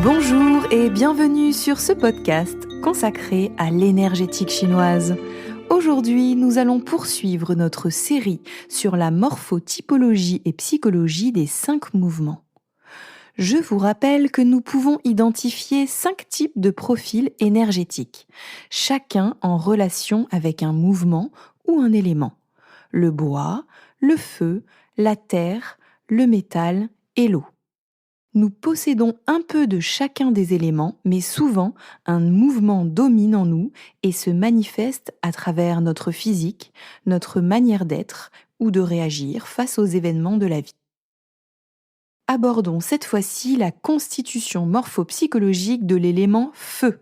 Bonjour et bienvenue sur ce podcast consacré à l'énergétique chinoise. Aujourd'hui, nous allons poursuivre notre série sur la morphotypologie et psychologie des 5 mouvements. Je vous rappelle que nous pouvons identifier 5 types de profils énergétiques, chacun en relation avec un mouvement ou un élément. Le bois, le feu, la terre, le métal et l'eau. Nous possédons un peu de chacun des éléments, mais souvent un mouvement domine en nous et se manifeste à travers notre physique, notre manière d'être ou de réagir face aux événements de la vie. Abordons cette fois-ci la constitution morphopsychologique de l'élément feu.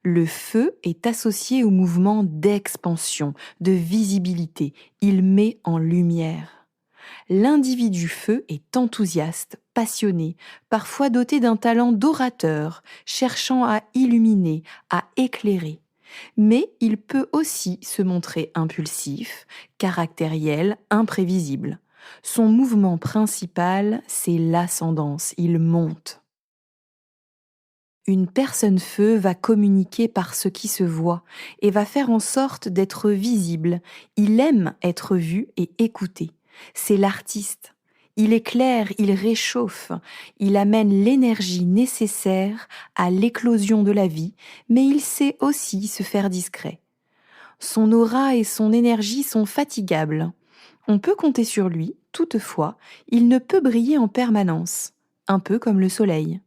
Le feu est associé au mouvement d'expansion, de visibilité. Il met en lumière. L'individu feu est enthousiaste, passionné, parfois doté d'un talent d'orateur, cherchant à illuminer, à éclairer. Mais il peut aussi se montrer impulsif, caractériel, imprévisible. Son mouvement principal, c'est l'ascendance, il monte. Une personne feu va communiquer par ce qui se voit et va faire en sorte d'être visible. Il aime être vu et écouté. C'est l'artiste. Il éclaire, il réchauffe, il amène l'énergie nécessaire à l'éclosion de la vie, mais il sait aussi se faire discret. Son aura et son énergie sont fatigables. On peut compter sur lui, toutefois, il ne peut briller en permanence, un peu comme le soleil.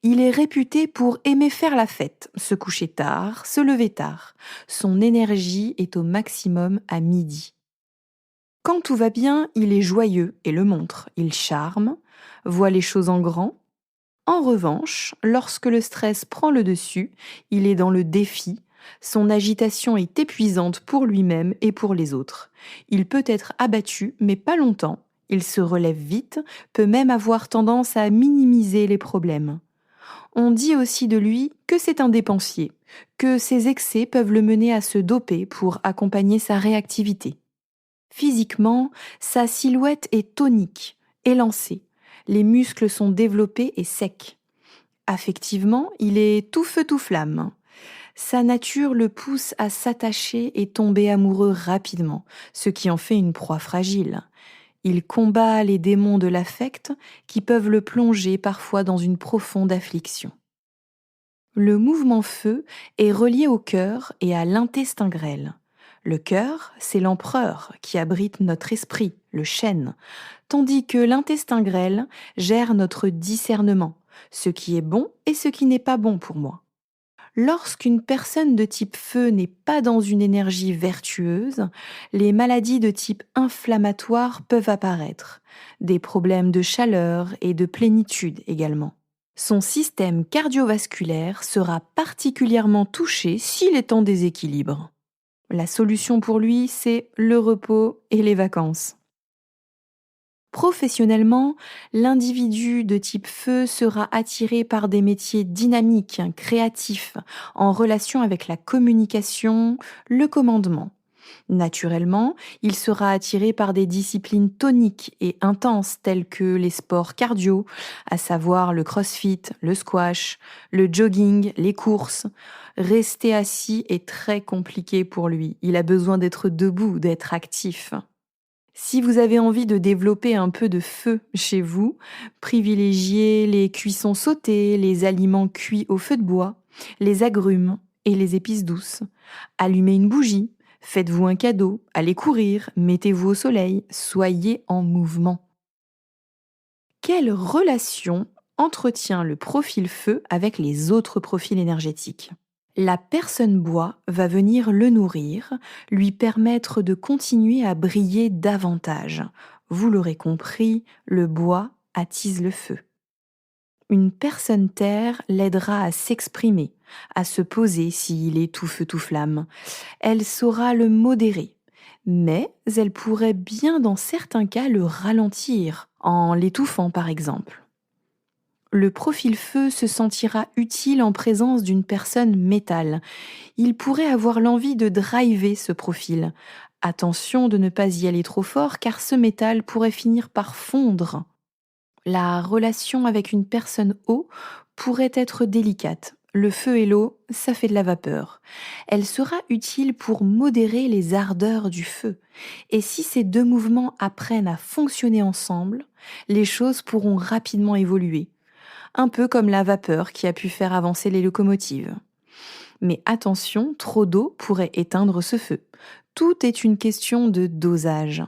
Il est réputé pour aimer faire la fête, se coucher tard, se lever tard. Son énergie est au maximum à midi. Quand tout va bien, il est joyeux et le montre. Il charme, voit les choses en grand. En revanche, lorsque le stress prend le dessus, il est dans le défi. Son agitation est épuisante pour lui-même et pour les autres. Il peut être abattu, mais pas longtemps. Il se relève vite, peut même avoir tendance à minimiser les problèmes. On dit aussi de lui que c'est un dépensier, que ses excès peuvent le mener à se doper pour accompagner sa réactivité. Physiquement, sa silhouette est tonique, élancée. Les muscles sont développés et secs. Affectivement, il est tout feu tout flamme. Sa nature le pousse à s'attacher et tomber amoureux rapidement, ce qui en fait une proie fragile. Il combat les démons de l'affect qui peuvent le plonger parfois dans une profonde affliction. Le mouvement feu est relié au cœur et à l'intestin grêle. Le cœur, c'est l'empereur qui abrite notre esprit, le chêne, tandis que l'intestin grêle gère notre discernement, ce qui est bon et ce qui n'est pas bon pour moi. Lorsqu'une personne de type feu n'est pas dans une énergie vertueuse, les maladies de type inflammatoire peuvent apparaître, des problèmes de chaleur et de plénitude également. Son système cardiovasculaire sera particulièrement touché s'il est en déséquilibre. La solution pour lui, c'est le repos et les vacances. Professionnellement, l'individu de type feu sera attiré par des métiers dynamiques, créatifs, en relation avec la communication, le commandement. Naturellement, il sera attiré par des disciplines toniques et intenses telles que les sports cardio, à savoir le crossfit, le squash, le jogging, les courses. Rester assis est très compliqué pour lui. Il a besoin d'être debout, d'être actif. Si vous avez envie de développer un peu de feu chez vous, privilégiez les cuissons sautées, les aliments cuits au feu de bois, les agrumes et les épices douces. Allumez une bougie, faites-vous un cadeau, allez courir, mettez-vous au soleil, soyez en mouvement. Quelle relation entretient le profil feu avec les autres profils énergétiques ? La personne bois va venir le nourrir, lui permettre de continuer à briller davantage. Vous l'aurez compris, le bois attise le feu. Une personne terre l'aidera à s'exprimer, à se poser s'il est tout feu tout flamme. Elle saura le modérer, mais elle pourrait bien dans certains cas le ralentir, en l'étouffant par exemple. Le profil feu se sentira utile en présence d'une personne métal. Il pourrait avoir l'envie de driver ce profil. Attention de ne pas y aller trop fort car ce métal pourrait finir par fondre. La relation avec une personne eau pourrait être délicate. Le feu et l'eau, ça fait de la vapeur. Elle sera utile pour modérer les ardeurs du feu. Et si ces deux mouvements apprennent à fonctionner ensemble, les choses pourront rapidement évoluer. Un peu comme la vapeur qui a pu faire avancer les locomotives. Mais attention, trop d'eau pourrait éteindre ce feu. Tout est une question de dosage.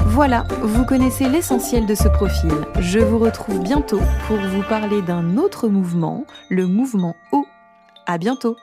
Voilà, vous connaissez l'essentiel de ce profil. Je vous retrouve bientôt pour vous parler d'un autre mouvement, le mouvement eau. À bientôt!